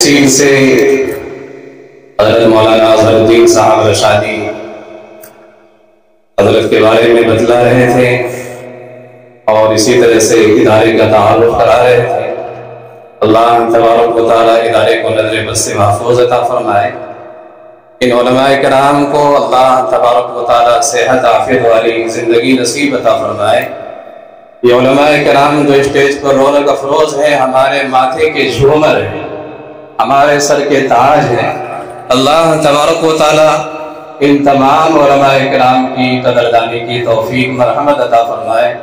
تفصیل سے حضرت مولانا اظہر الدین صاحب رشادی حضرت کے بارے میں بتلا رہے تھے اور اسی طرح سے ادارے کا تعارف کرا رہے تھے۔ اللہ تبارک و تعالیٰ ادارے کو نظر بد سے محفوظ عطا فرمائے۔ ان علماء کرام کو اللہ تبارک و تعالیٰ صحت عافیت والی زندگی نصیب عطا فرمائے۔ یہ علماء کرام جو اسٹیج پر رونق افروز ہیں، ہمارے ماتھے کے جھومر ہیں، ہمارے سر کے تاج ہیں۔ اللہ تبارک و تعالیٰ ان تمام علماء کرام کی قدردانی کی توفیق مرحمت عطا فرمائے۔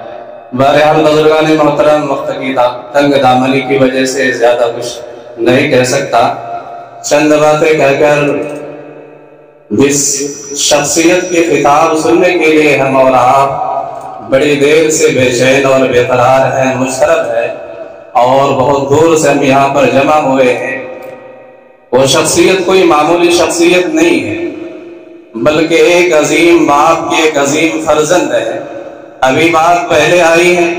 بہرحال بزرگان محترم، وقت کی تنگ دامنی کی وجہ سے زیادہ کچھ نہیں کہہ سکتا، چند باتیں کہہ کر جس شخصیت کے خطاب سننے کے لیے ہم اور آپ بڑی دیر سے بے چین اور بے قرار ہیں، مشترک ہے اور بہت دور سے ہم یہاں پر جمع ہوئے ہیں، وہ شخصیت کوئی معمولی شخصیت نہیں ہے، بلکہ ایک عظیم باپ کی ایک عظیم فرزند ہے۔ ابھی بات پہلے آئی ہے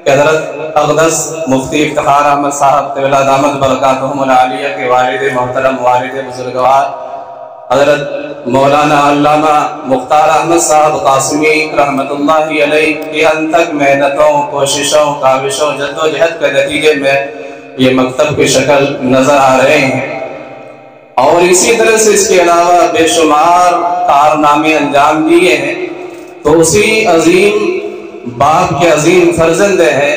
کہ حضرت اقدس مفتی افتخار احمد صاحب طویل دامت برکاتہم العالیہ کے والد محترم، والد بزرگوار حضرت مولانا علامہ مختار احمد صاحب قاسمی رحمت اللہ علیہ کی انتھک محنتوں، کوششوں، کاوشوں، جدوجہد کے نتیجے میں یہ مکتب کی شکل نظر آ رہے ہیں، اور اسی طرح سے اس کے علاوہ بے شمار کارنامے انجام دیے ہیں۔ تو اسی عظیم باپ کے عظیم فرزند ہے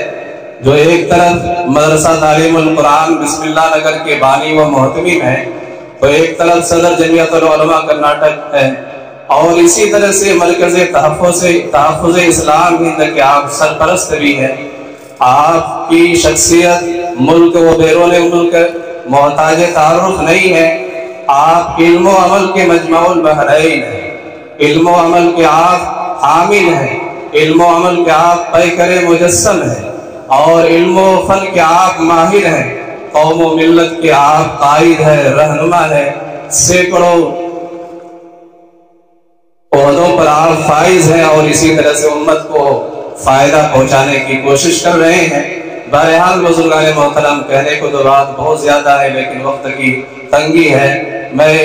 جو ایک طرف مدرسہ تعلیم القرآن بسم اللہ نگر کے بانی و محتمم ہے، تو ایک طرف صدر جمعیت العلماء کرناٹک ہے، اور اسی طرح سے مرکز تحفظ اسلام ہند کے آپ سرپرست بھی ہیں۔ آپ کی شخصیت ملک و بیرون ملک محتاج تعارف نہیں ہے، آپ علم و عمل کے مجمع البحرین ہیں، علم و عمل کے آپ عامل ہیں، علم و عمل کے آپ پیکر مجسم ہیں، اور علم و فن کے آپ ماہر ہیں، قوم و ملت کے آپ قائد ہیں، رہنما ہیں، سینکڑوں عہدوں پر آپ فائز ہیں، اور اسی طرح سے امت کو فائدہ پہنچانے کی کوشش کر رہے ہیں۔ بہرحال بزرگان محترم، کہنے کو تو بات بہت زیادہ ہے لیکن وقت کی تنگی ہے، میں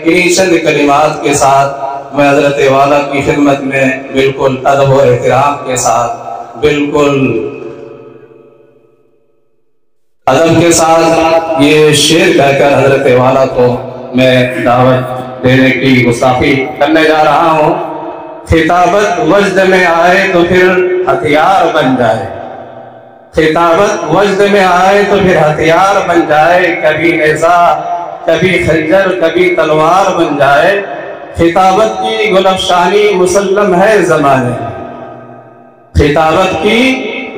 انہی چند کلمات کے ساتھ میں حضرت والا کی خدمت میں بالکل ادب و احترام کے ساتھ، بالکل ادب کے ساتھ یہ شعر کہہ کر حضرت والا کو میں دعوت دینے کی گستاخی کرنے جا رہا ہوں۔ خطابت وجد میں آئے تو پھر ہتھیار بن جائے، خطابت وجد میں آئے تو پھر ہتھیار بن جائے، کبھی نیزہ کبھی خنجر کبھی تلوار بن جائے، خطابت کی گلفشانی مسلم ہے زمانے میں، خطابت کی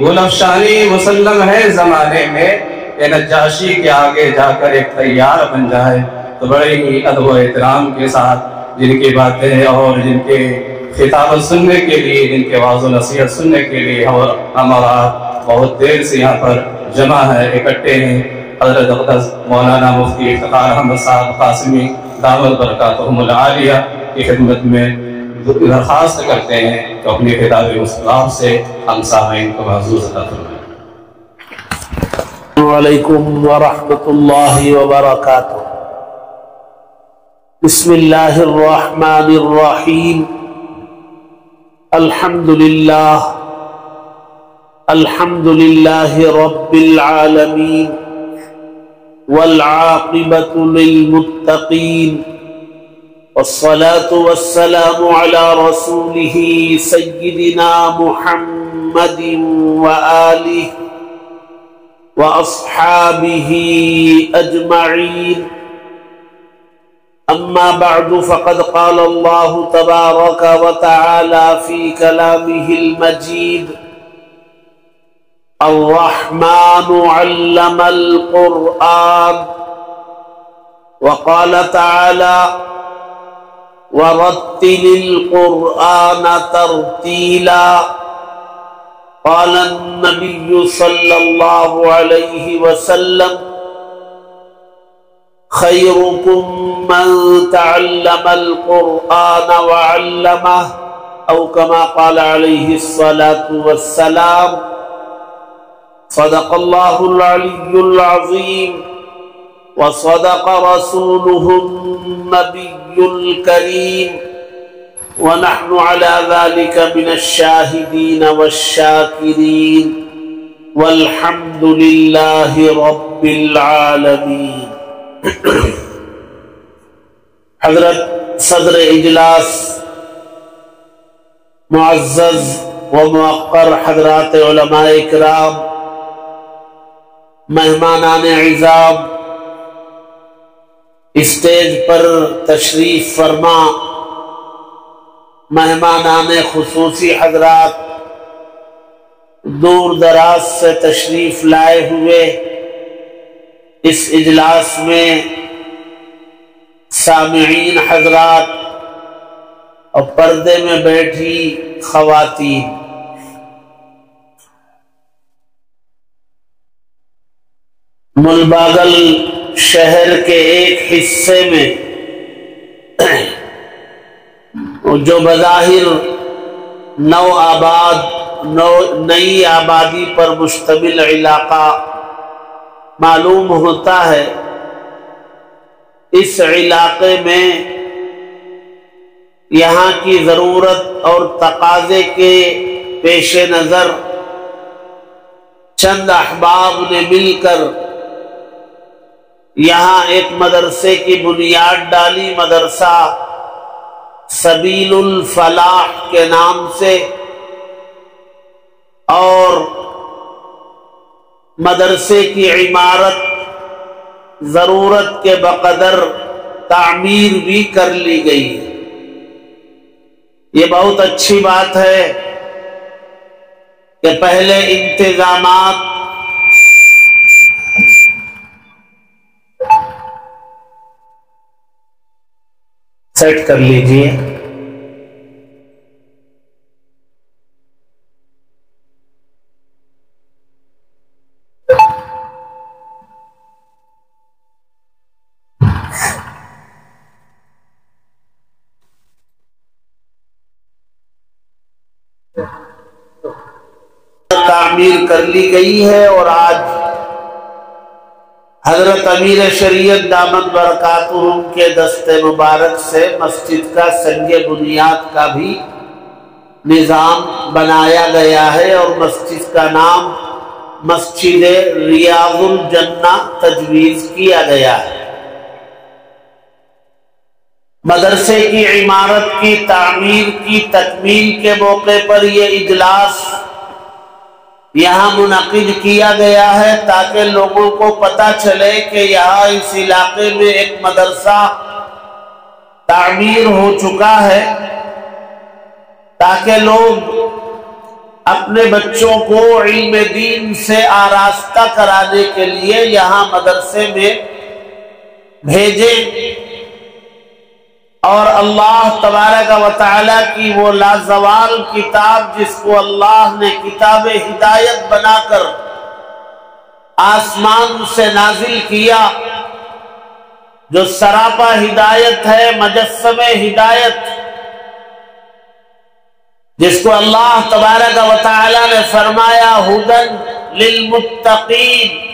گلفشانی مسلم ہے زمانے میں، کہ نجاشی کے آگے جا کر ایک تیار بن جائے۔ تو بڑے ہی ادب و احترام کے ساتھ جن کی باتیں اور جن کے خطابت سننے کے لیے، جن کے واعظ و نصیحت سننے کے لیے ہمارا بہت دیر سے یہاں پر جمع ہے، اکٹھے ہیں، حضرت اقدس مولانا مفتی افتخار احمد صاحب قاسمی دامت برکاتہم العالیہ کی خدمت میں درخواست کرتے ہیں کہ اپنی خطاب مصطفیٰ سے ہم سامعین کو محظوظ عطا فرمائیں۔ وعلیکم ورحمۃ اللہ وبرکاتہ۔ بسم اللہ الرحمن الرحیم۔ الحمد للہ رب العالمین، والعاقبۃ للمتقین، والصلاة والسلام على رسوله سيدنا محمد وآله وأصحابه أجمعين، أما بعد فقد قال الله تبارك وتعالى في كلامه المجيد: الرحمن علم القرآن، وقال تعالى: ورتل القرآن ترتیلا۔ قال النبي صلى الله عليه وسلم: خيركم من تعلم القرآن وعلمه، أو كما قال عليه الصلاة والسلام۔ صدق الله العلي العظيم، وصدق رسوله النبي الكريم ونحن على ذلك من الشاهدين والشاكرين والحمد لله رب العالمين۔ حضرت صدر اجلاس معزز و موقر حضرات علماء اکرام، مہمانان اعزام، اسٹیج پر تشریف فرما مہمانان خصوصی حضرات، دور دراز سے تشریف لائے ہوئے اس اجلاس میں سامعین حضرات اور پردے میں بیٹھی خواتین، ملباگل شہر کے ایک حصے میں جو بظاہر نئی آبادی پر مشتمل علاقہ معلوم ہوتا ہے، اس علاقے میں یہاں کی ضرورت اور تقاضے کے پیش نظر چند احباب نے مل کر یہاں ایک مدرسے کی بنیاد ڈالی، مدرسہ سبیل الفلاح کے نام سے، اور مدرسے کی عمارت ضرورت کے بقدر تعمیر بھی کر لی گئی۔ یہ بہت اچھی بات ہے کہ پہلے انتظامات سیٹ کر لیجئے۔ تعمیر کر لی گئی ہے، اور آج حضرت امیر شریعت دامت برکاتہم کے دست مبارک سے مسجد کا سنگ بنیاد کا بھی نظام بنایا گیا ہے، اور مسجد کا نام مسجد ریاض الجنہ تجویز کیا گیا ہے۔ مدرسے کی عمارت کی تعمیر کی تکمیل کے موقع پر یہ اجلاس یہاں منعقد کیا گیا ہے، تاکہ لوگوں کو پتہ چلے کہ یہاں اس علاقے میں ایک مدرسہ تعمیر ہو چکا ہے، تاکہ لوگ اپنے بچوں کو علم دین سے آراستہ کرانے کے لیے یہاں مدرسے میں بھیجیں، اور اللہ تبارک و تعالی کی وہ لازوال کتاب جس کو اللہ نے کتاب ہدایت بنا کر آسمان سے نازل کیا، جو سراپا ہدایت ہے، مجسم ہدایت، جس کو اللہ تبارک و تعالی نے فرمایا ھدی للمتقین،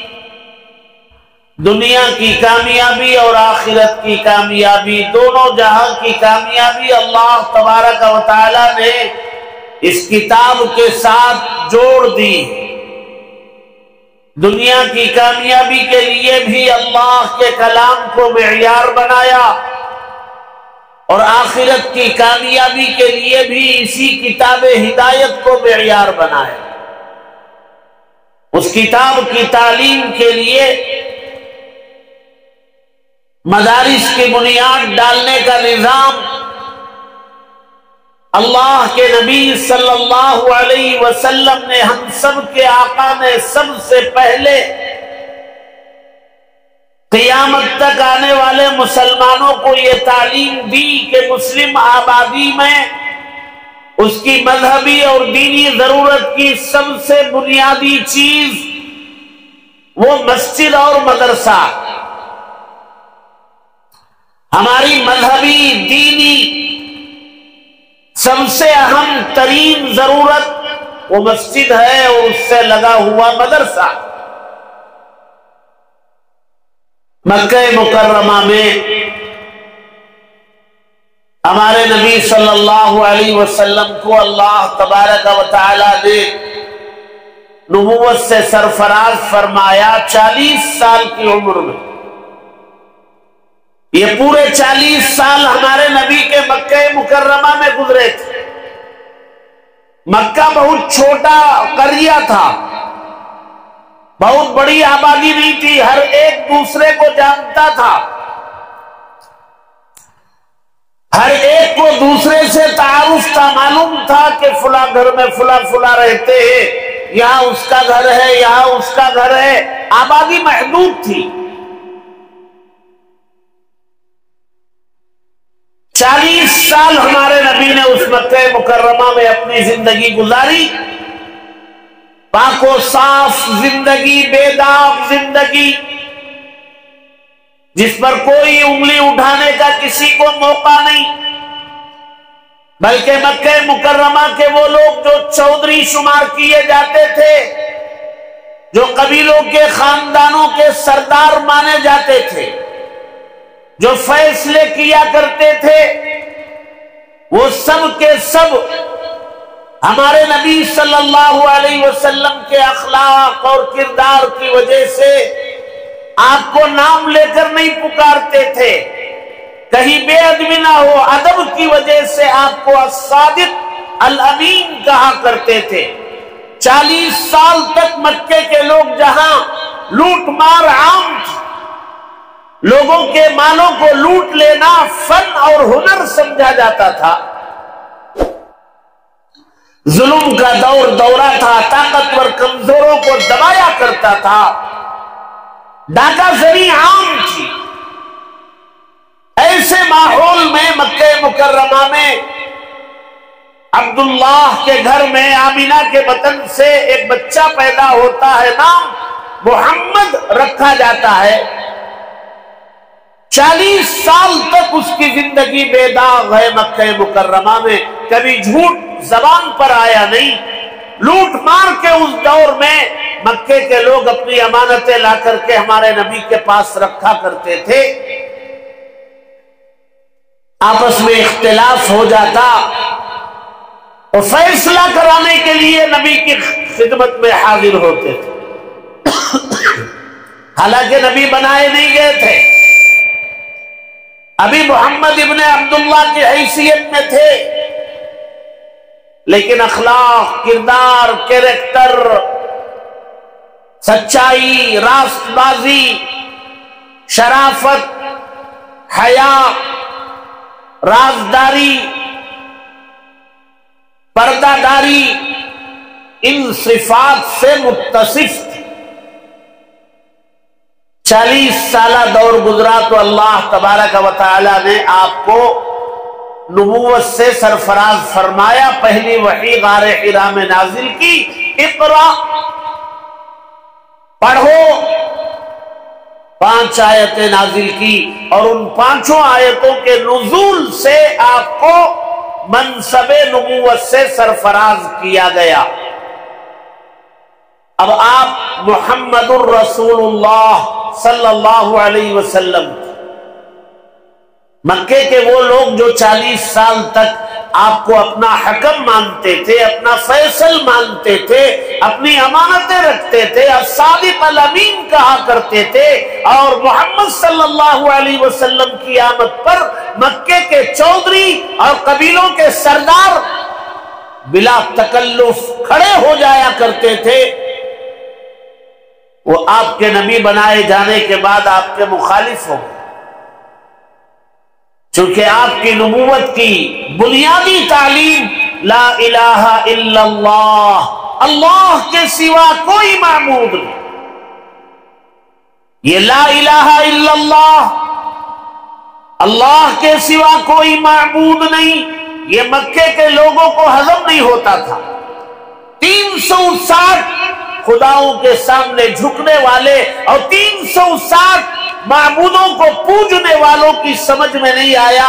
دنیا کی کامیابی اور آخرت کی کامیابی، دونوں جہاں کی کامیابی اللہ تبارک و تعالی نے اس کتاب کے ساتھ جوڑ دی۔ دنیا کی کامیابی کے لیے بھی اللہ کے کلام کو معیار بنایا، اور آخرت کی کامیابی کے لیے بھی اسی کتاب ہدایت کو معیار بنایا۔ اس کتاب کی تعلیم کے لیے مدارس کی بنیاد ڈالنے کا نظام اللہ کے نبی صلی اللہ علیہ وسلم نے، ہم سب کے آقا نے سب سے پہلے قیامت تک آنے والے مسلمانوں کو یہ تعلیم دی کہ مسلم آبادی میں اس کی مذہبی اور دینی ضرورت کی سب سے بنیادی چیز وہ مسجد اور مدرسہ، ہماری مذہبی دینی سب سے اہم ترین ضرورت وہ مسجد ہے، اور اس سے لگا ہوا مدرسہ۔ مکہ مکرمہ میں ہمارے نبی صلی اللہ علیہ وسلم کو اللہ تبارک و تعالی نے نبوت سے سرفراز فرمایا 40 سال کی عمر میں۔ یہ پورے 40 سال ہمارے نبی کے مکہ مکرمہ میں گزرے تھے۔ مکہ بہت چھوٹا قریہ تھا، بہت بڑی آبادی نہیں تھی، ہر ایک دوسرے کو جانتا تھا، ہر ایک کو دوسرے سے تعارف تھا، معلوم تھا کہ فلاں گھر میں فلاں رہتے ہیں، یہاں اس کا گھر ہے، یہاں اس کا گھر ہے، آبادی محدود تھی۔ 40 سال ہمارے نبی نے اس مکہ مکرمہ میں اپنی زندگی گزاری، پاک و صاف زندگی، بے داغ زندگی، جس پر کوئی انگلی اٹھانے کا کسی کو موقع نہیں، بلکہ مکہ مکرمہ کے وہ لوگ جو چودھری شمار کیے جاتے تھے، جو قبیلوں کے خاندانوں کے سردار مانے جاتے تھے، جو فیصلے کیا کرتے تھے، وہ سب کے سب ہمارے نبی صلی اللہ علیہ وسلم کے اخلاق اور کردار کی وجہ سے آپ کو نام لے کر نہیں پکارتے تھے، کہیں بے ادبی نہ ہو، ادب کی وجہ سے آپ کو الصادق الامین کہا کرتے تھے۔ 40 سال تک مکے کے لوگ جہاں لوٹ مار عام تھی، لوگوں کے مالوں کو لوٹ لینا فن اور ہنر سمجھا جاتا تھا، ظلم کا دورہ تھا، طاقتور کمزوروں کو دبایا کرتا تھا، ڈاکہ زنی عام تھی۔ ایسے ماحول میں مکہ مکرمہ میں عبداللہ کے گھر میں آمینہ کے بطن سے ایک بچہ پیدا ہوتا ہے، نام محمد رکھا جاتا ہے۔ 40 سال تک اس کی زندگی بے داغ ہے مکہ مکرمہ میں، کبھی جھوٹ زبان پر آیا نہیں۔ لوٹ مار کے اس دور میں مکے کے لوگ اپنی امانتیں لا کر کے ہمارے نبی کے پاس رکھا کرتے تھے، آپس میں اختلاف ہو جاتا اور فیصلہ کرانے کے لیے نبی کی خدمت میں حاضر ہوتے تھے۔ حالانکہ نبی بنائے نہیں گئے تھے، ابھی محمد ابن عبداللہ کی حیثیت میں تھے، لیکن اخلاق، کردار، کیریکٹر، سچائی، راست بازی، شرافت، حیا، رازداری، پردہ داری، ان صفات سے متصف تھے۔ 40 سالہ دور گزرا تو اللہ تبارک و تعالی نے آپ کو نبوت سے سرفراز فرمایا۔ پہلی وحی غار حرا میں نازل کی، اقرا، پڑھو، 5 آیتیں نازل کی، اور ان 5 آیتوں کے نزول سے آپ کو منصب نبوت سے سرفراز کیا گیا۔ اب آپ محمد الرسول اللہ صلی اللہ علیہ وسلم، مکے کے وہ لوگ جو 40 سال تک آپ کو اپنا حکم مانتے تھے، اپنا فیصل مانتے تھے، اپنی امانتیں رکھتے تھے، الصادق الامین کہا کرتے تھے، اور محمد صلی اللہ علیہ وسلم کی آمد پر مکے کے چودھری اور قبیلوں کے سردار بلا تکلف کھڑے ہو جایا کرتے تھے، وہ آپ کے نبی بنائے جانے کے بعد آپ کے مخالف ہو گئے، چونکہ آپ کی نبوت کی بنیادی تعلیم لا الہ الا اللہ، اللہ کے سوا کوئی معبود نہیں۔ یہ لا الہ الا اللہ، اللہ کے سوا کوئی معبود نہیں، یہ مکے کے لوگوں کو ہضم نہیں ہوتا تھا۔ 360 خداؤں کے سامنے جھکنے والے اور 360 معبودوں کو پوجنے والوں کی سمجھ میں نہیں آیا،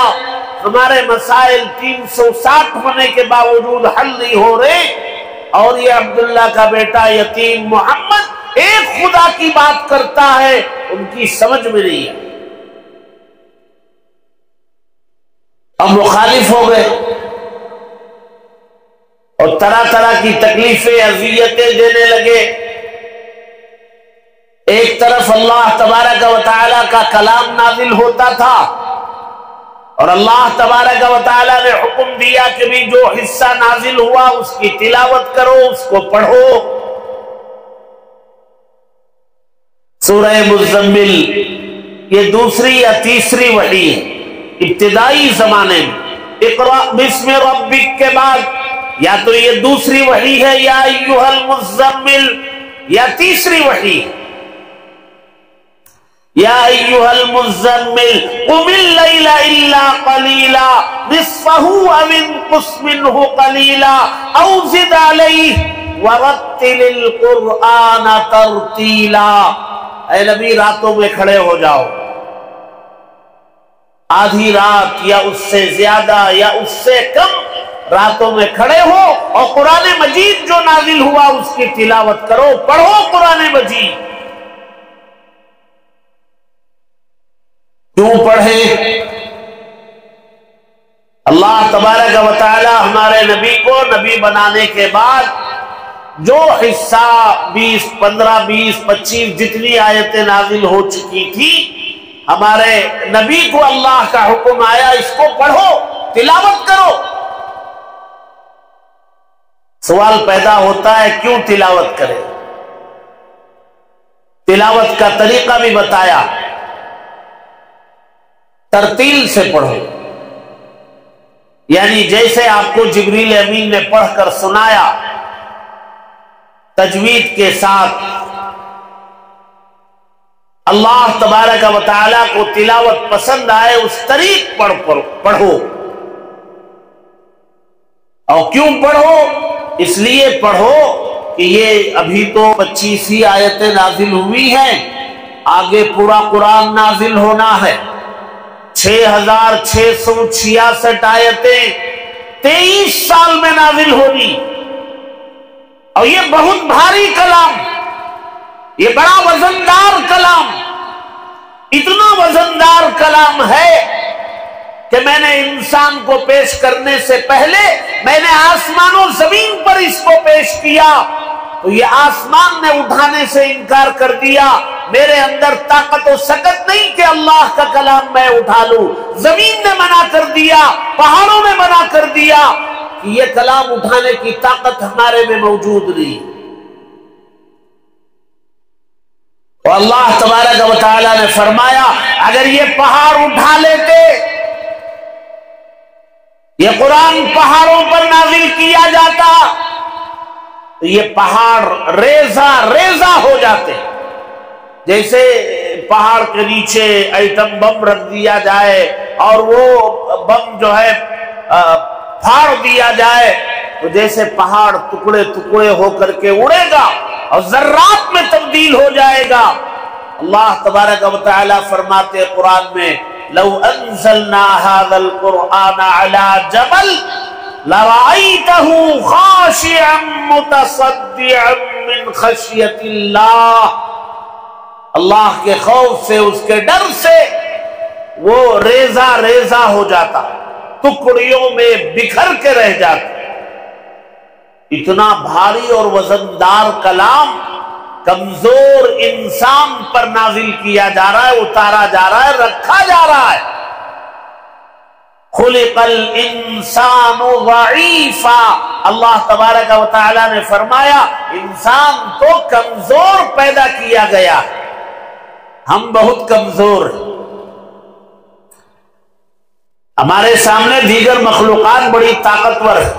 ہمارے مسائل 360 ہونے کے باوجود حل نہیں ہو رہے، اور یہ عبداللہ کا بیٹا یتیم محمد ایک خدا کی بات کرتا ہے، ان کی سمجھ میں نہیں ہے، اب مخالف ہو گئے اور طرح طرح کی تکلیفیں اذیتیں دینے لگے۔ ایک طرف اللہ تبارک و تعالیٰ کا کلام نازل ہوتا تھا اور اللہ تبارک و تعالیٰ نے حکم دیا کہ بھی جو حصہ نازل ہوا اس کی تلاوت کرو، اس کو پڑھو۔ سورہ مزمل یہ دوسری یا تیسری وحی ہے ابتدائی زمانے میں، اقرأ بسم ربک کے بعد یا تو یہ دوسری وحی ہے یا ایھا المزمل، یا تیسری وحی ہے یا ایھا المزمل قم اللیل الا قلیلا نصفہ او انقص منہ قلیلا او زد علیہ ورتل القرآن ترتیلا۔ اے نبی راتوں میں کھڑے ہو جاؤ، آدھی رات یا اس سے زیادہ یا اس سے کم راتوں میں کھڑے ہو اور قرآن مجید جو نازل ہوا اس کی تلاوت کرو، پڑھو قرآن مجید۔ کیوں پڑھیں؟ اللہ تبارک و تعالی ہمارے نبی کو نبی بنانے کے بعد جو حصہ 20 15 20 25 جتنی آیتیں نازل ہو چکی تھی، ہمارے نبی کو اللہ کا حکم آیا اس کو پڑھو، تلاوت کرو۔ سوال پیدا ہوتا ہے کیوں تلاوت کرے؟ تلاوت کا طریقہ بھی بتایا، ترتیل سے پڑھو، یعنی جیسے آپ کو جبریل امین نے پڑھ کر سنایا تجوید کے ساتھ، اللہ تبارک و تعالیٰ کو تلاوت پسند آئے اس طریق پڑھو۔ اور کیوں پڑھو؟ اس لیے پڑھو کہ یہ ابھی تو 25 ہی آیتیں نازل ہوئی ہیں، آگے پورا قرآن نازل ہونا ہے، 6666 آیتیں 23 سال میں نازل ہونی، اور یہ بہت بھاری کلام، یہ بڑا وزندار کلام، اتنا وزندار کلام ہے کہ میں نے انسان کو پیش کرنے سے پہلے میں نے آسمان و زمین پر اس کو پیش کیا تو یہ آسمان نے اٹھانے سے انکار کر دیا، میرے اندر طاقت و سکت نہیں کہ اللہ کا کلام میں اٹھا لوں، زمین نے منع کر دیا، پہاڑوں نے منع کر دیا کہ یہ کلام اٹھانے کی طاقت ہمارے میں موجود نہیں۔ تو اللہ تبارک و تعالیٰ نے فرمایا اگر یہ پہاڑ اٹھا لیتے، یہ قرآن پہاڑوں پر نازل کیا جاتا تو یہ پہاڑ ریزہ ریزہ ہو جاتے، جیسے پہاڑ کے نیچے ایٹم بم رکھ دیا جائے اور وہ بم جو ہے پھاڑ دیا جائے تو جیسے پہاڑ ٹکڑے ٹکڑے ہو کر کے اڑے گا اور ذرات میں تبدیل ہو جائے گا۔ اللہ تبارک و تعالیٰ فرماتے قرآن میں لو انزلنا هذا القرآن على جبل لرأيته خاشعا متصدعا من خشية اللہ، اللہ کے خوف سے، اس کے ڈر سے وہ ریزہ ریزہ ہو جاتا، ٹکڑیوں میں بکھر کے رہ جاتا۔ اتنا بھاری اور وزندار کلام کمزور انسان پر نازل کیا جا رہا ہے، اتارا جا رہا ہے، رکھا جا رہا ہے۔ خلق الانسان ضعیفا، اللہ تبارک و تعالیٰ نے فرمایا انسان تو کمزور پیدا کیا گیا، ہم بہت کمزور ہیں، ہمارے سامنے دیگر مخلوقات بڑی طاقتور ہیں۔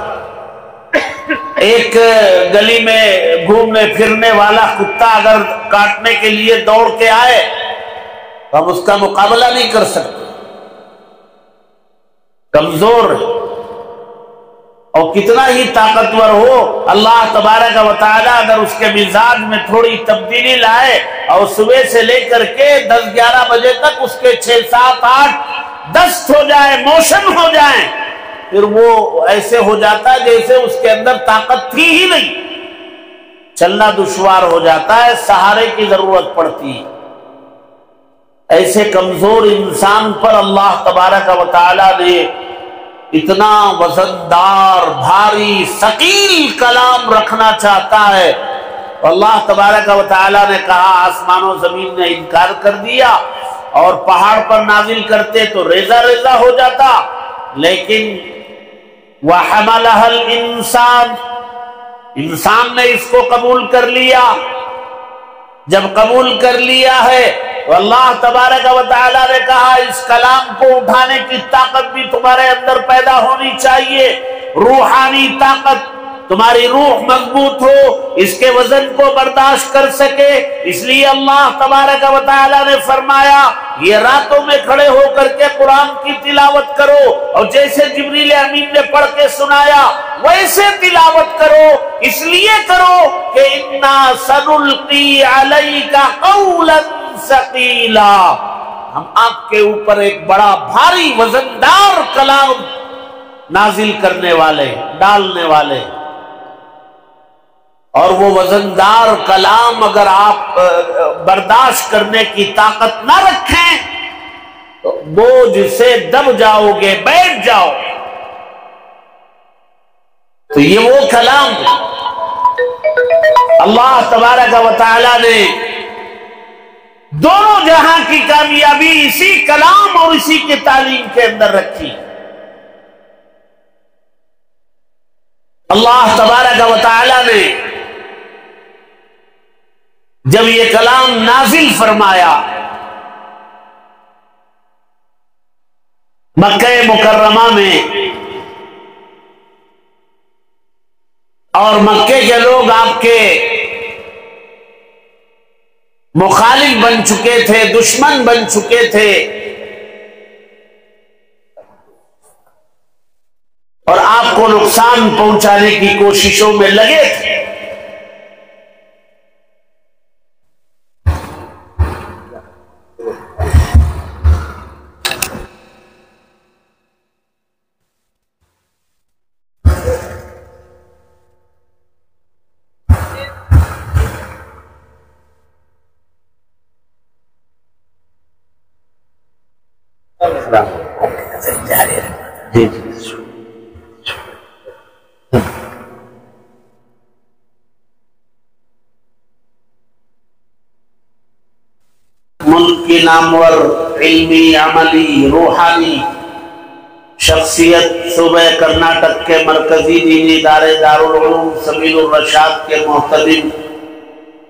ایک گلی میں گھومنے پھرنے والا کتا اگر کاٹنے کے لیے دوڑ کے آئے تو ہم اس کا مقابلہ نہیں کر سکتے، کمزور ہے۔ اور کتنا ہی طاقتور ہو، اللہ تبارک و تعالیٰ اگر اس کے مزاج میں تھوڑی تبدیلی لائے اور صبح سے لے کر کے 10-11 بجے تک اس کے 6-7-8 دست ہو جائے، موشن ہو جائیں، پھر وہ ایسے ہو جاتا ہے جیسے اس کے اندر طاقت تھی ہی نہیں۔ چلنا دشوار ہو جاتا ہے، سہارے کی ضرورت پڑتی ہے۔ ایسے کمزور انسان پر اللہ تبارک و تعالی نے اتنا وزندار، بھاری، ثقیل کلام رکھنا چاہتا ہے۔ اللہ تبارک و تعالی نے کہا آسمان و زمین نے انکار کر دیا، اور پہاڑ پر نازل کرتے تو ریزہ ریزہ ہو جاتا، لیکن وَحَمَلَهَا الْإِنسَانُ، انسان نے اس کو قبول کر لیا۔ جب قبول کر لیا ہے تو اللہ تبارک و تعالی نے کہا اس کلام کو اٹھانے کی طاقت بھی تمہارے اندر پیدا ہونی چاہیے، روحانی طاقت، تمہاری روح مضبوط ہو، اس کے وزن کو برداشت کر سکے۔ اس لیے اللہ تبارک و تعالی نے فرمایا یہ راتوں میں کھڑے ہو کر کے قرآن کی تلاوت کرو، اور جیسے جبریل امین نے پڑھ کے سنایا ویسے تلاوت کرو۔ اس لیے کرو کہ انا سنلقی علیک قولا ثقیلا، ہم آپ کے اوپر ایک بڑا بھاری وزندار کلام نازل کرنے والے، ڈالنے والے۔ اور وہ وزندار کلام اگر آپ برداشت کرنے کی طاقت نہ رکھیں تو بوجھ سے دب جاؤ گے، بیٹھ جاؤ۔ تو یہ وہ کلام اللہ تبارک و تعالی نے دونوں جہاں کی کامیابی اسی کلام اور اسی کی تعلیم کے اندر رکھی۔ اللہ تبارک و تعالی نے جب یہ کلام نازل فرمایا مکہ مکرمہ میں، اور مکے کے لوگ آپ کے مخالف بن چکے تھے، دشمن بن چکے تھے، اور آپ کو نقصان پہنچانے کی کوششوں میں لگے تھے۔ ملک کی نامور علمی، عملی، روحانی شخصیت صوبہ کرناٹک کے مرکزی دینی ادارے دارالعلوم سبیل الرشاد کے محتدم،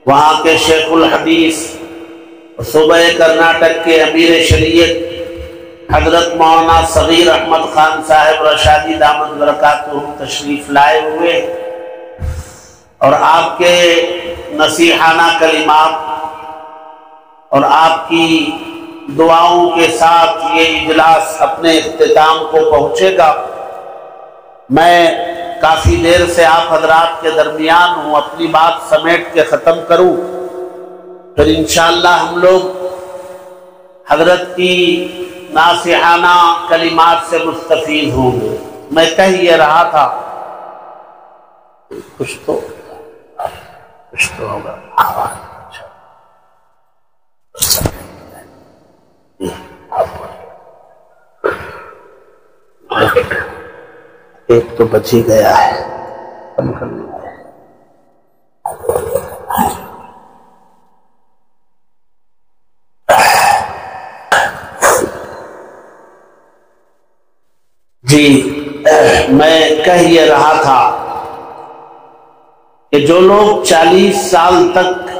وہاں کے شیخ الحدیث، صوبہ کرناٹک کے امیر شریعت حضرت مولانا صغیر احمد خان صاحب رشادی دامت برکاتہ تشریف لائے ہوئے، اور آپ کے نصیحانہ کلمات اور آپ کی دعاؤں کے ساتھ یہ اجلاس اپنے اختتام کو پہنچے گا۔ میں کافی دیر سے آپ حضرات کے درمیان ہوں، اپنی بات سمیٹ کے ختم کروں، پھر انشاءاللہ ہم لوگ حضرت کی ناصحانہ کلمات سے مستفید ہوں گے۔ میں کہہ یہ رہا تھا کچھ تو ہوگا ایک تو بچ ہی گیا ہے، کم کرنا ہے۔ جی میں کہہ یہ رہا تھا کہ جو لوگ 40 سال تک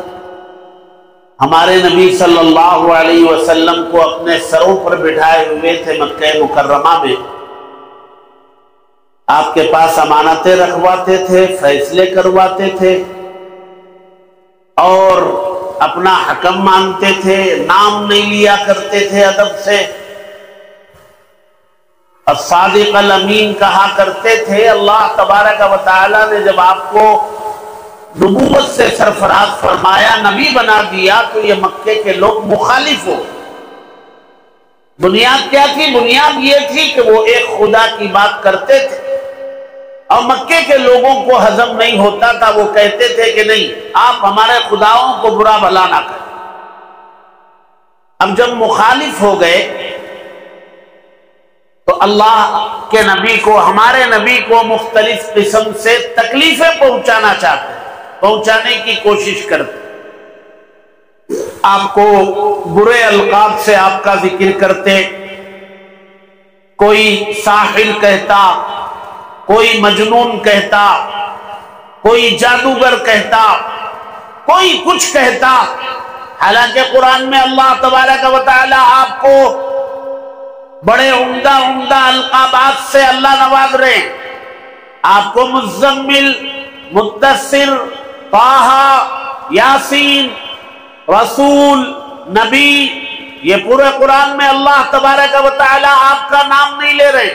ہمارے نبی صلی اللہ علیہ وسلم کو اپنے سروں پر بٹھائے ہوئے تھے مکہ مکرمہ میں، آپ کے پاس امانتیں رکھواتے تھے، فیصلے کرواتے تھے، اور اپنا حکم مانتے تھے، نام نہیں لیا کرتے تھے ادب سے، الصادق الامین کہا کرتے تھے۔ اللہ تبارک و تعالی نے جب آپ کو نبوت سے سرفراز فرمایا، نبی بنا دیا، تو یہ مکے کے لوگ مخالف ہو۔ بنیاد کیا تھی؟ بنیاد یہ تھی کہ وہ ایک خدا کی بات کرتے تھے، اور مکے کے لوگوں کو ہضم نہیں ہوتا تھا، وہ کہتے تھے کہ نہیں، آپ ہمارے خداؤں کو برا بھلا نہ کریں۔ اب جب مخالف ہو گئے تو اللہ کے نبی کو، ہمارے نبی کو مختلف قسم سے تکلیفیں پہنچانا چاہتے، پہنچانے کی کوشش کرتے، آپ کو برے القاب سے آپ کا ذکر کرتے، کوئی ساحر کہتا، کوئی مجنون کہتا، کوئی جادوگر کہتا، کوئی کچھ کہتا، حالانکہ قرآن میں اللہ تبارک و تعالی آپ کو بڑے عمدہ القابات سے اللہ نواز رہے ہیں۔ آپ کو مزمل، مدثر، طٰہٰ، یاسین، رسول، نبی، یہ پورے قرآن میں اللہ تبارک و تعالی آپ کا نام نہیں لے رہے،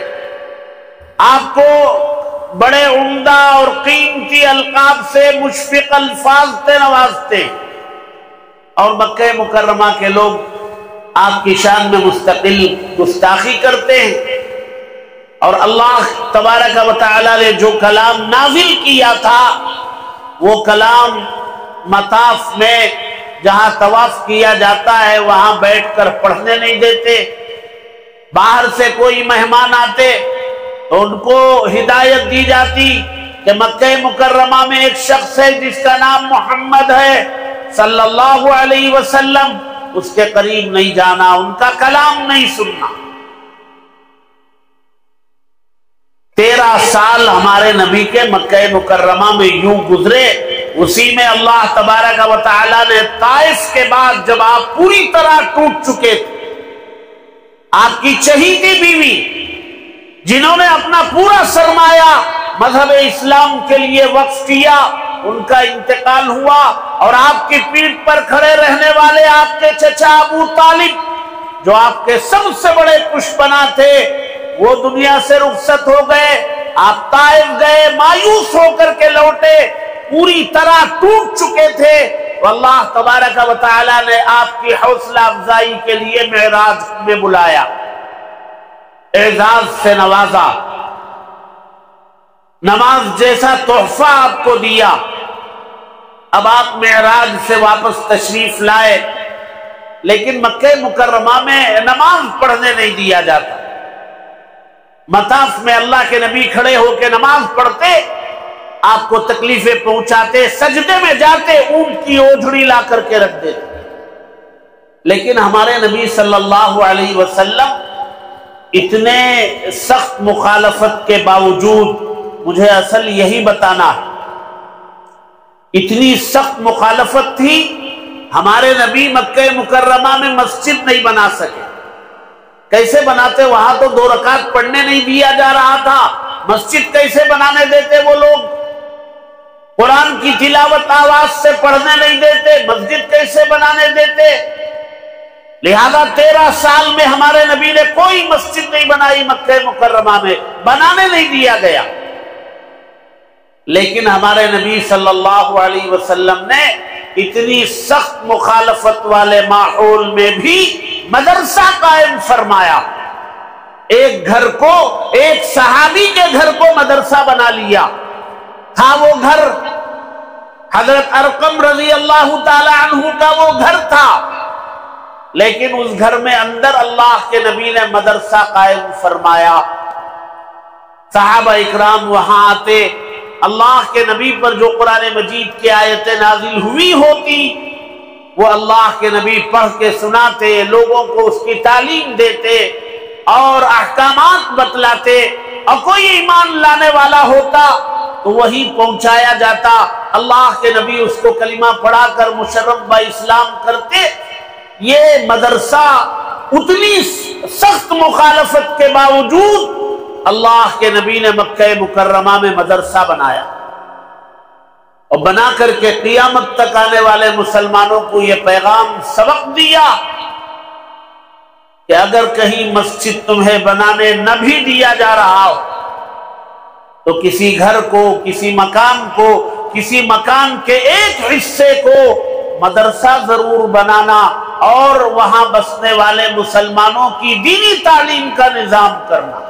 آپ کو بڑے عمدہ اور قیمتی القاب سے مشفق الفاظ سے نوازتے، اور مکہ مکرمہ کے لوگ آپ کی شان میں مستقل گستاخی کرتے ہیں۔ اور اللہ تبارک و تعالی نے جو کلام نازل کیا تھا، وہ کلام مطاف میں جہاں طواف کیا جاتا ہے وہاں بیٹھ کر پڑھنے نہیں دیتے۔ باہر سے کوئی مہمان آتے تو ان کو ہدایت دی جاتی کہ مکہ مکرمہ میں ایک شخص ہے جس کا نام محمد ہے صلی اللہ علیہ وسلم، اس کے قریب نہیں جانا، ان کا کلام نہیں سننا۔ 13 سال ہمارے نبی کے مکہ مکرمہ میں یوں گزرے، اسی میں اللہ تبارک و تعالی نے طائف کے بعد جب آپ پوری طرح ٹوٹ چکے تھے، آپ کی چہیتی بیوی جنہوں نے اپنا پورا سرمایہ مذہب اسلام کے لیے وقف کیا، ان کا انتقال ہوا، اور آپ کی پیٹھ پر کھڑے رہنے والے آپ کے چچا ابو طالب جو آپ کے سب سے بڑے پشپنا تھے، وہ دنیا سے رخصت ہو گئے۔ آپ طائف گئے، مایوس ہو کر کے لوٹے، پوری طرح ٹوٹ چکے تھے، تو اللہ تبارک و تعالی نے آپ کی حوصلہ افزائی کے لیے معراج میں بلایا، اعزاز سے نوازا، نماز جیسا تحفہ آپ کو دیا۔ اب آپ معراج سے واپس تشریف لائے، لیکن مکہ مکرمہ میں نماز پڑھنے نہیں دیا جاتا۔ مطاف میں اللہ کے نبی کھڑے ہو کے نماز پڑھتے، آپ کو تکلیفیں پہنچاتے، سجدے میں جاتے اونٹ کی اوجھڑی لا کر کے رکھ دیتے۔ لیکن ہمارے نبی صلی اللہ علیہ وسلم اتنے سخت مخالفت کے باوجود، مجھے اصل یہی بتانا ہے، اتنی سخت مخالفت تھی، ہمارے نبی مکہ مکرمہ میں مسجد نہیں بنا سکے۔ کیسے بناتے؟ وہاں تو 2 رکعت پڑھنے نہیں دیا جا رہا تھا، مسجد کیسے بنانے دیتے وہ لوگ؟ قرآن کی تلاوت آواز سے پڑھنے نہیں دیتے، مسجد کیسے بنانے دیتے؟ لہذا 13 سال میں ہمارے نبی نے کوئی مسجد نہیں بنائی مکہ مکرمہ میں، بنانے نہیں دیا گیا۔ لیکن ہمارے نبی صلی اللہ علیہ وسلم نے اتنی سخت مخالفت والے ماحول میں بھی مدرسہ قائم فرمایا۔ ایک گھر کو، ایک صحابی کے گھر کو مدرسہ بنا لیا تھا۔ وہ گھر حضرت ارقم رضی اللہ تعالی عنہ کا وہ گھر تھا، لیکن اس گھر میں اندر اللہ کے نبی نے مدرسہ قائم فرمایا۔ صحابہ اکرام وہاں آتے، اللہ کے نبی پر جو قرآن مجید کی آیتیں نازل ہوئی ہوتی وہ اللہ کے نبی پڑھ کے سناتے، لوگوں کو اس کی تعلیم دیتے اور احکامات بتلاتے، اور کوئی ایمان لانے والا ہوتا تو وہی پہنچایا جاتا۔ اللہ کے نبی اس کو کلمہ پڑھا کر مشرف با اسلام کرتے۔ یہ مدرسہ اتنی سخت مخالفت کے باوجود اللہ کے نبی نے مکہ مکرمہ میں مدرسہ بنایا، اور بنا کر کے قیامت تک آنے والے مسلمانوں کو یہ پیغام سبق دیا کہ اگر کہیں مسجد تمہیں بنانے نہ بھی دیا جا رہا ہو تو کسی گھر کو، کسی مکان کو، کسی مکان کے ایک حصے کو مدرسہ ضرور بنانا، اور وہاں بسنے والے مسلمانوں کی دینی تعلیم کا نظام کرنا۔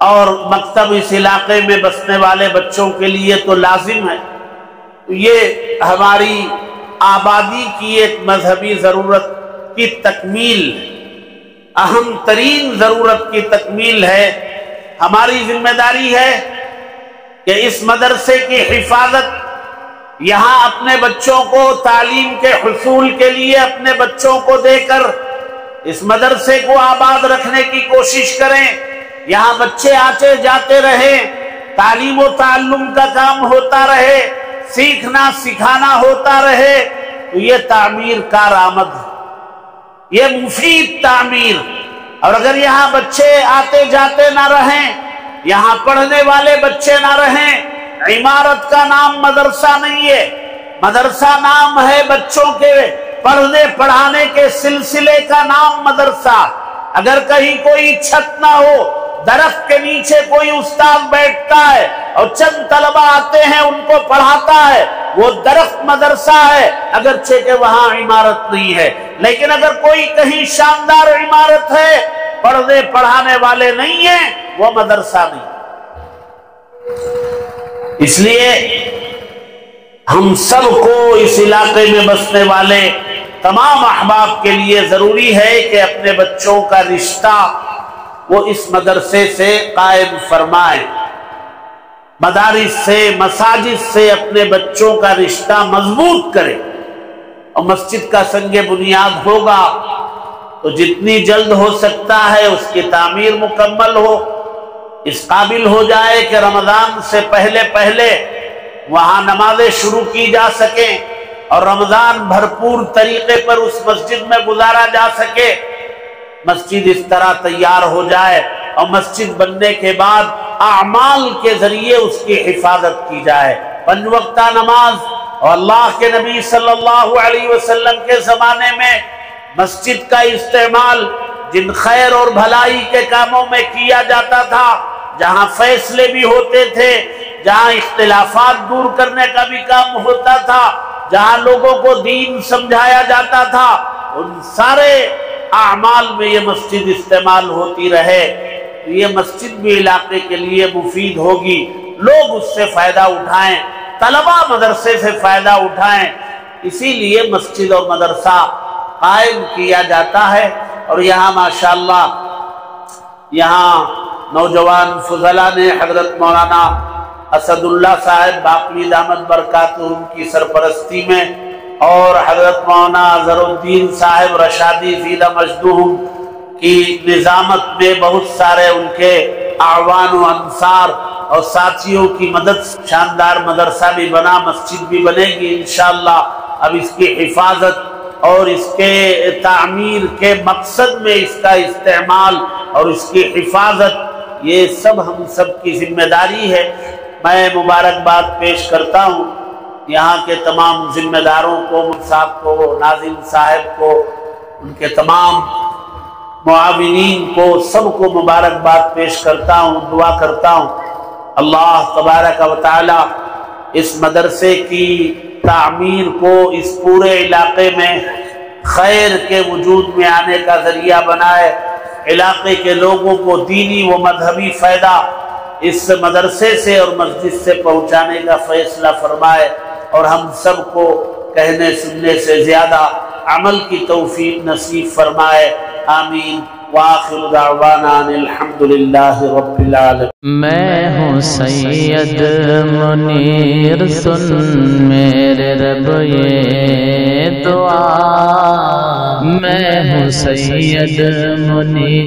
اور مکتب اس علاقے میں بسنے والے بچوں کے لیے تو لازم ہے۔ یہ ہماری آبادی کی ایک مذہبی ضرورت کی تکمیل، اہم ترین ضرورت کی تکمیل ہے۔ ہماری ذمہ داری ہے کہ اس مدرسے کی حفاظت، یہاں اپنے بچوں کو تعلیم کے حصول کے لیے اپنے بچوں کو دے کر اس مدرسے کو آباد رکھنے کی کوشش کریں، یہاں بچے آتے جاتے رہیں، تعلیم و تعلم کا کام ہوتا رہے، سیکھنا سکھانا ہوتا رہے، تو یہ تعمیر کارآمد ہے، یہ مفید تعمیر۔ اور اگر یہاں بچے آتے جاتے نہ رہیں، یہاں پڑھنے والے بچے نہ رہیں، عمارت کا نام مدرسہ نہیں ہے، مدرسہ نام ہے بچوں کے پڑھنے پڑھانے کے سلسلے کا نام مدرسہ۔ اگر کہیں کوئی چھت نہ ہو، درخت کے نیچے کوئی استاد بیٹھتا ہے اور چند طلبہ آتے ہیں ان کو پڑھاتا ہے، وہ درخت مدرسہ ہے، اگرچہ کہ وہاں عمارت نہیں ہے۔ لیکن اگر کوئی کہیں شاندار عمارت ہے، پڑھنے پڑھانے والے نہیں ہیں، وہ مدرسہ نہیں۔ اس لیے ہم سب کو اس علاقے میں بسنے والے تمام احباب کے لیے ضروری ہے کہ اپنے بچوں کا رشتہ وہ اس مدرسے سے قائم فرمائیں، مدارس سے مساجد سے اپنے بچوں کا رشتہ مضبوط کریں، اور مسجد کا سنگ بنیاد ہوگا تو جتنی جلد ہو سکتا ہے اس کی تعمیر مکمل ہو، اس قابل ہو جائے کہ رمضان سے پہلے پہلے وہاں نمازیں شروع کی جا سکیں اور رمضان بھرپور طریقے پر اس مسجد میں گزارا جا سکے۔ مسجد اس طرح تیار ہو جائے اور مسجد بننے کے بعد اعمال کے ذریعے اس کی حفاظت کی جائے، 5 وقتہ نماز، اور اللہ کے نبی صلی اللہ علیہ وسلم کے زمانے میں مسجد کا استعمال جن خیر اور بھلائی کے کاموں میں کیا جاتا تھا، جہاں فیصلے بھی ہوتے تھے، جہاں اختلافات دور کرنے کا بھی کام ہوتا تھا، جہاں لوگوں کو دین سمجھایا جاتا تھا، ان سارے اعمال میں یہ مسجد استعمال ہوتی رہے، تو یہ مسجد بھی علاقے کے لیے مفید ہوگی، لوگ اس سے فائدہ اٹھائیں، طلبہ مدرسے سے فائدہ اٹھائیں۔ اسی لیے مسجد اور مدرسہ قائم کیا جاتا ہے۔ اور یہاں ماشاءاللہ یہاں نوجوان فضلاء نے حضرت مولانا اسد اللہ صاحب باقی دامت برکاتہم کی سرپرستی میں اور حضرت مولانا اظہر الدین صاحب رشادی زیدہ مجدوہم کی نظامت میں بہت سارے ان کے اعوان و انصار اور ساتھیوں کی مدد شاندار مدرسہ بھی بنا، مسجد بھی بنے گی انشاءاللہ۔ اب اس کی حفاظت اور اس کے تعمیر کے مقصد میں اس کا استعمال اور اس کی حفاظت، یہ سب ہم سب کی ذمہ داری ہے۔ میں مبارکباد پیش کرتا ہوں یہاں کے تمام ذمہ داروں کو، صاحب کو، ناظم صاحب کو، ان کے تمام معاونین کو، سب کو مبارکباد پیش کرتا ہوں، دعا کرتا ہوں اللہ تبارک و تعالی اس مدرسے کی تعمیر کو اس پورے علاقے میں خیر کے وجود میں آنے کا ذریعہ بنائے، علاقے کے لوگوں کو دینی و مذہبی فائدہ اس مدرسے سے اور مسجد سے پہنچانے کا فیصلہ فرمائے، اور ہم سب کو کہنے سننے سے زیادہ عمل کی توفیق نصیب فرمائے، آمین۔ وآخر دعوانا الحمدللہ رب العالمین۔ میں ہوں سید منیر، سن میرے رب یہ دعا، میں ہوں سید منیر۔